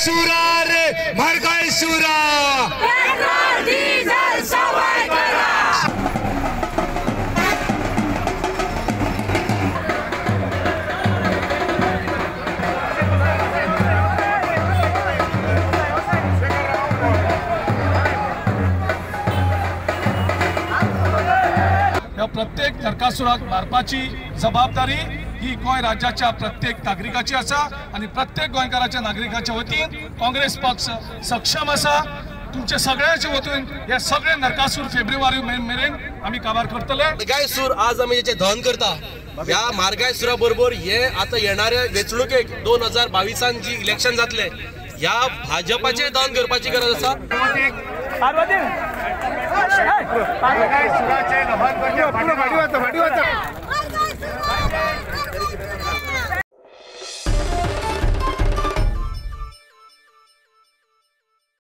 सुरा रे महागाई सुरा पेट्रोल डीजल सवाई करा। या प्रत्येक नरकासुराक मारपाची जबाबदारी ही गोंय राज्याच्या प्रत्येक नागरिकाची आसा आणि प्रत्येक गोंयकाराच्या नागरिकाच्या वतीन काँग्रेस पक्ष सक्षम आसा। तुमच्या सगळ्यांच्या वतीन हे सगळे नरकासूर फेब्रुवारी मेरेन आम्ही काबार करतले। मारगाय सूर आज आम्ही जे दहन करता या मारगाय सुरा बरोबर हे आता येणाऱ्या वेचणुकेक 2022 जी इलेक्शन जातले या भाजपाचे दहन करपाची गरज आसा। मारगाय सुराचे दहन करच्या